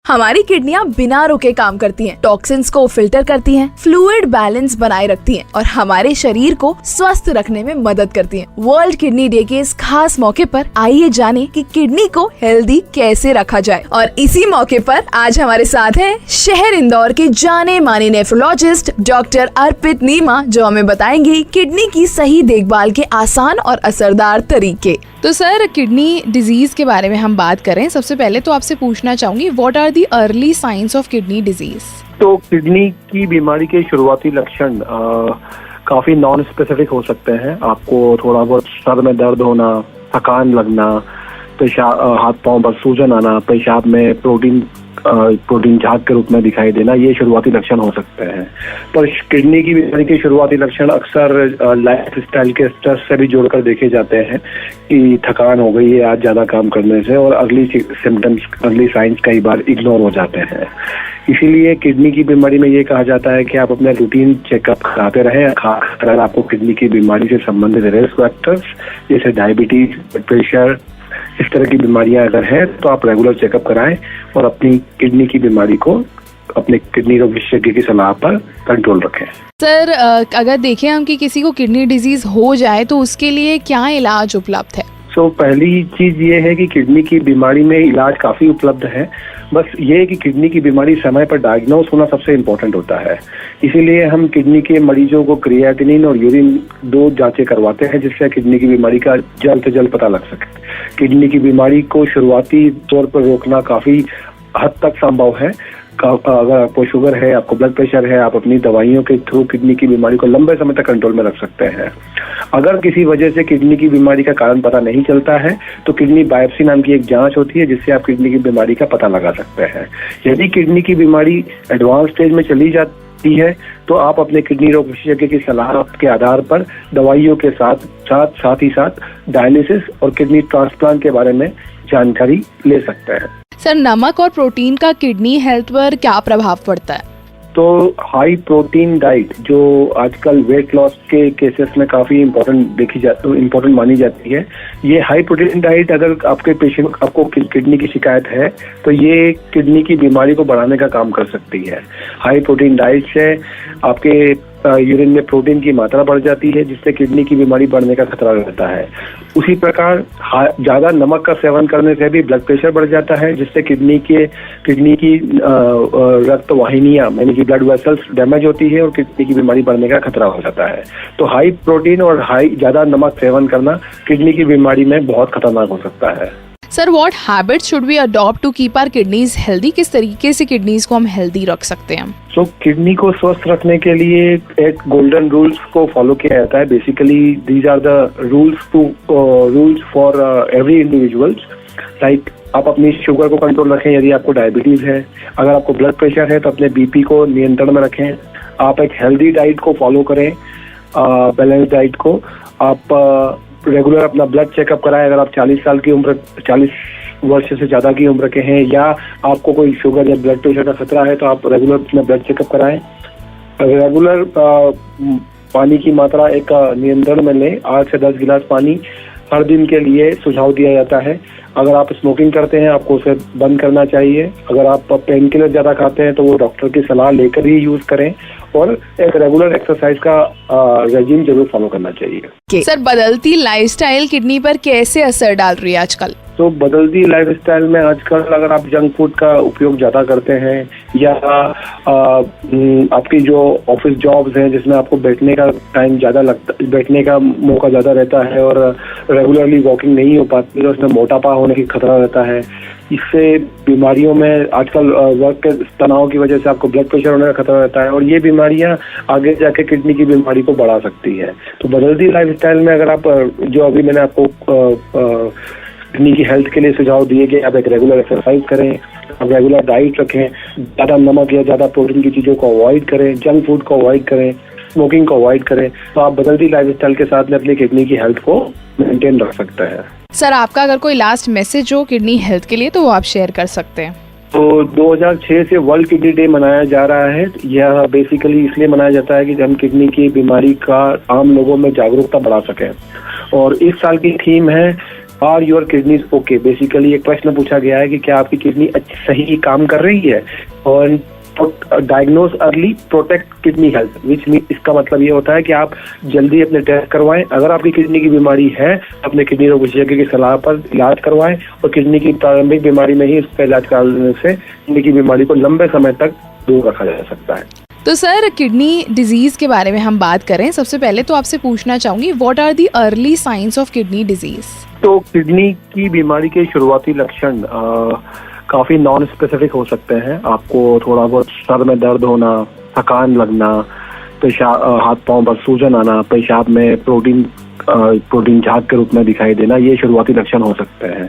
हमारी किडनियां बिना रुके काम करती हैं, टॉक्सिन्स को फिल्टर करती हैं, फ्लूइड बैलेंस बनाए रखती हैं और हमारे शरीर को स्वस्थ रखने में मदद करती हैं। वर्ल्ड किडनी डे के इस खास मौके पर आइए जाने कि किडनी को हेल्दी कैसे रखा जाए। और इसी मौके पर आज हमारे साथ हैं शहर इंदौर के जाने माने नेफ्रोलॉजिस्ट डॉक्टर अर्पित नीमा, जो हमें बताएंगे किडनी की सही देखभाल के आसान और असरदार तरीके। तो सर, किडनी डिजीज के बारे में हम बात करें, सबसे पहले तो आपसे पूछना चाहूंगी, what are the early signs of kidney disease? तो किडनी की बीमारी के शुरुआती लक्षण काफी नॉन स्पेसिफिक हो सकते हैं। आपको थोड़ा बहुत सर में दर्द होना, थकान लगना, पेशाब, हाथ पांव पर सूजन आना, पेशाब में प्रोटीन झाग के रूप में दिखाई देना, ये शुरुआती लक्षण हो सकते हैं। पर किडनी की बीमारी के शुरुआती लक्षण अक्सर लाइफ स्टाइल के स्ट्रेस से भी जोड़कर देखे जाते हैं कि थकान हो गई है आज ज्यादा काम करने से, और अगली सिम्टम्स, अगली साइंस कई बार इग्नोर हो जाते हैं। इसीलिए किडनी की बीमारी में ये कहा जाता है कि आप अपने रूटीन चेकअप कराते रहें। खास अगर आपको किडनी की बीमारी से संबंधित रिस्क फैक्टर्स जैसे डायबिटीज, ब्लड प्रेशर, इस तरह की बीमारियां अगर हैं तो आप रेगुलर चेकअप कराएं और अपनी किडनी की बीमारी को अपने किडनी रोग विशेषज्ञ की सलाह पर कंट्रोल रखें। सर, अगर देखें हम कि किसी को किडनी डिजीज हो जाए तो उसके लिए क्या इलाज उपलब्ध है? पहली चीज ये है कि किडनी की बीमारी में इलाज काफी उपलब्ध है। बस ये है कि किडनी की बीमारी समय पर डायग्नोस होना सबसे इम्पोर्टेंट होता है। इसीलिए हम किडनी के मरीजों को क्रिएटिनिन और यूरिन 2 जांचें करवाते हैं, जिससे किडनी की बीमारी का जल्द से जल्द पता लग सके। किडनी की बीमारी को शुरुआती तौर पर रोकना काफी हद तक संभव है। अगर आपको शुगर है, आपको ब्लड प्रेशर है, आप अपनी दवाइयों के थ्रू किडनी की बीमारी को लंबे समय तक कंट्रोल में रख सकते हैं। अगर किसी वजह से किडनी की बीमारी का कारण पता नहीं चलता है तो किडनी बायोप्सी नाम की एक जांच होती है, जिससे आप किडनी की बीमारी का पता लगा सकते हैं। यदि किडनी की बीमारी एडवांस स्टेज में चली जाती है तो आप अपने किडनी रोग विशेषज्ञ की सलाह के आधार पर दवाइयों के साथ ही डायलिसिस और किडनी ट्रांसप्लांट के बारे में जानकारी ले सकते हैं। सर, नमक और प्रोटीन का किडनी हेल्थ पर क्या प्रभाव पड़ता है? तो हाई प्रोटीन डाइट, जो आजकल वेट लॉस के केसेस में काफी इम्पोर्टेंट मानी जाती है, ये हाई प्रोटीन डाइट अगर आपको किडनी की शिकायत है तो ये किडनी की बीमारी को बढ़ाने का काम कर सकती है। हाई प्रोटीन डाइट से आपके यूरिन में प्रोटीन की मात्रा बढ़ जाती है, जिससे किडनी की बीमारी बढ़ने का खतरा रहता है। उसी प्रकार ज्यादा नमक का सेवन करने से भी ब्लड प्रेशर बढ़ जाता है, जिससे किडनी की रक्त वाहिनियां यानी कि ब्लड वेसल्स डैमेज होती है और किडनी की बीमारी बढ़ने का खतरा हो जाता है। तो हाई प्रोटीन और ज्यादा नमक सेवन करना किडनी की बीमारी में बहुत खतरनाक हो सकता है। Sir, what habits should we adopt to keep our kidneys healthy? किस तरीके से किडनीज को हम हेल्दी रख सकते हैं? किडनी को स्वस्थ रखने के लिए एक गोल्डन रूल्स को फॉलो किया जाता है। Basically these are the rules for every individuals. Like आप अपनी शुगर को कंट्रोल रखें यदि आपको डायबिटीज है। अगर आपको ब्लड प्रेशर है तो अपने बीपी को नियंत्रण में रखें। आप एक हेल्दी डाइट को फॉलो करें, बैलेंस डाइट को। आप रेगुलर अपना ब्लड चेकअप कराएं। अगर आप 40 वर्ष से ज्यादा की उम्र के हैं या आपको कोई शुगर या ब्लड प्रेशर का खतरा है तो आप रेगुलर अपना ब्लड चेकअप कराएं। रेगुलर पानी की मात्रा एक नियंत्रण में लें। 8 से 10 गिलास पानी हर दिन के लिए सुझाव दिया जाता है। अगर आप स्मोकिंग करते हैं आपको उसे बंद करना चाहिए। अगर आप पेन किलर ज्यादा खाते हैं तो वो डॉक्टर की सलाह लेकर ही यूज करें और एक रेगुलर एक्सरसाइज का रेजिम जरूर फॉलो करना चाहिए। सर, बदलती लाइफस्टाइल किडनी पर कैसे असर डाल रही है आजकल? तो बदलती लाइफस्टाइल में आजकल अगर आप जंक फूड का उपयोग ज्यादा करते हैं या आपकी जो ऑफिस जॉब्स हैं जिसमें आपको बैठने का टाइम ज्यादा लगता, बैठने का मौका ज्यादा रहता है और रेगुलरली वॉकिंग नहीं हो पाती है, उसमें मोटापा होने की खतरा रहता है। इससे बीमारियों में आजकल वर्क के तनाव की वजह से आपको ब्लड प्रेशर होने का खतरा रहता है और ये बीमारियां आगे जाके किडनी की बीमारी को बढ़ा सकती है। तो बदलती लाइफस्टाइल में अगर आप जो अभी मैंने आपको किडनी की हेल्थ के लिए सुझाव दिए कि आप एक रेगुलर एक्सरसाइज करें, आप रेगुलर डाइट रखें, ज्यादा नमक या ज्यादा प्रोटीन की चीजों को अवॉइड करें, जंक फूड को अवॉइड करें, स्मोकिंग को अवॉइड करें, तो आप बदलती लाइफस्टाइल के साथ में अपनी किडनी की हेल्थ को मेंटेन रख सकते हैं। सर, आपका अगर कोई लास्ट मैसेज हो किडनी हेल्थ के लिए तो वो आप शेयर कर सकते हैं। तो 2006 से वर्ल्ड किडनी डे मनाया जा रहा है। यह बेसिकली इसलिए मनाया जाता है कि हम किडनी की बीमारी का आम लोगों में जागरूकता बढ़ा सकें। और इस साल की थीम है are your kidneys okay. Basically एक प्रश्न पूछा गया है कि क्या आपकी किडनी सही काम कर रही है, और diagnose early protect kidney health, which mean इसका मतलब ये होता है कि आप जल्दी अपने टेस्ट करवाएं। अगर आपकी किडनी की बीमारी है, अपने किडनी रोग विशेषज्ञ की सलाह पर इलाज करवाएं, और किडनी की प्रारंभिक बीमारी में ही उसका इलाज कराने से किडनी की बीमारी को लंबे समय तक दूर रखा जा सकता है। तो सर, किडनी डिजीज के बारे में हम बात करें, सबसे पहले तो आपसे पूछना चाहूंगी, what are the early signs of kidney disease? तो किडनी की बीमारी के शुरुआती लक्षण काफी नॉन स्पेसिफिक हो सकते हैं। आपको थोड़ा बहुत सर में दर्द होना, थकान लगना, पेशाब, हाथ पांव पर सूजन आना, पेशाब में प्रोटीन झाग के रूप में दिखाई देना, ये शुरुआती लक्षण हो सकते हैं।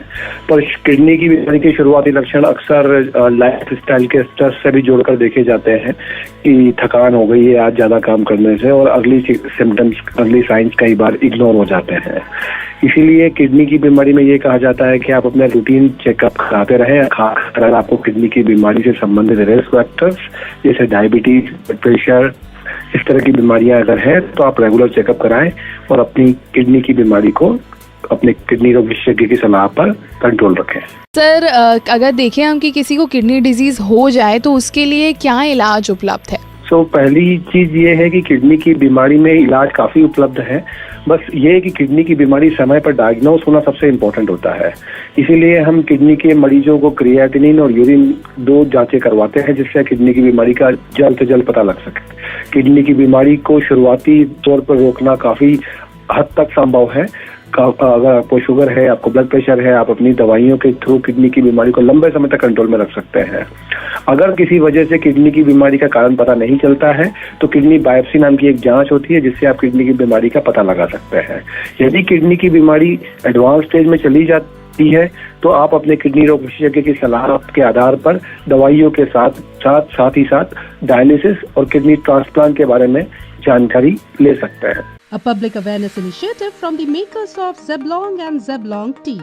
पर किडनी की बीमारी के शुरुआती लक्षण अक्सर लाइफ स्टाइल के स्ट्रेस से भी जोड़कर देखे जाते हैं कि थकान हो गई है आज ज्यादा काम करने से, और अर्ली सिम्टम्स, अर्ली साइंस कई बार इग्नोर हो जाते हैं। इसीलिए किडनी की बीमारी में ये कहा जाता है कि आप अपने रूटीन चेकअप कराते रहें। खासकर अगर आपको किडनी की बीमारी से संबंधित रिस्क फैक्टर्स जैसे डायबिटीज, ब्लड प्रेशर, इस तरह की बीमारियां अगर हैं, तो आप रेगुलर चेकअप कराएं और अपनी किडनी की बीमारी को अपने किडनी रोग विशेषज्ञ की सलाह पर कंट्रोल रखें। सर, अगर देखें हम कि किसी को किडनी डिजीज हो जाए तो उसके लिए क्या इलाज उपलब्ध है? पहली चीज ये है कि किडनी की बीमारी में इलाज काफी उपलब्ध है। बस ये है कि किडनी की बीमारी समय पर डायग्नोस होना सबसे इम्पोर्टेंट होता है। इसीलिए हम किडनी के मरीजों को क्रिएटिनिन और यूरिन 2 जांचें करवाते हैं, जिससे किडनी की बीमारी का जल्द से जल्द पता लग सके। किडनी की बीमारी को शुरुआती तौर पर रोकना काफी हद तक संभव है। अगर आपको शुगर है, आपको ब्लड प्रेशर है, आप अपनी दवाइयों के थ्रू किडनी की बीमारी को लंबे समय तक कंट्रोल में रख सकते हैं। अगर किसी वजह से किडनी की बीमारी का कारण पता नहीं चलता है, तो किडनी बायोप्सी नाम की एक जांच होती है, जिससे आप किडनी की बीमारी का पता लगा सकते हैं। यदि किडनी की बीमारी एडवांस स्टेज में चली जाती है, तो आप अपने किडनी रोग विशेषज्ञ की सलाह के आधार पर दवाइयों के साथ ही डायलिसिस और किडनी ट्रांसप्लांट के बारे में जानकारी ले सकते हैं। A public awareness initiative from the makers of Zeblong and Zeblong tea.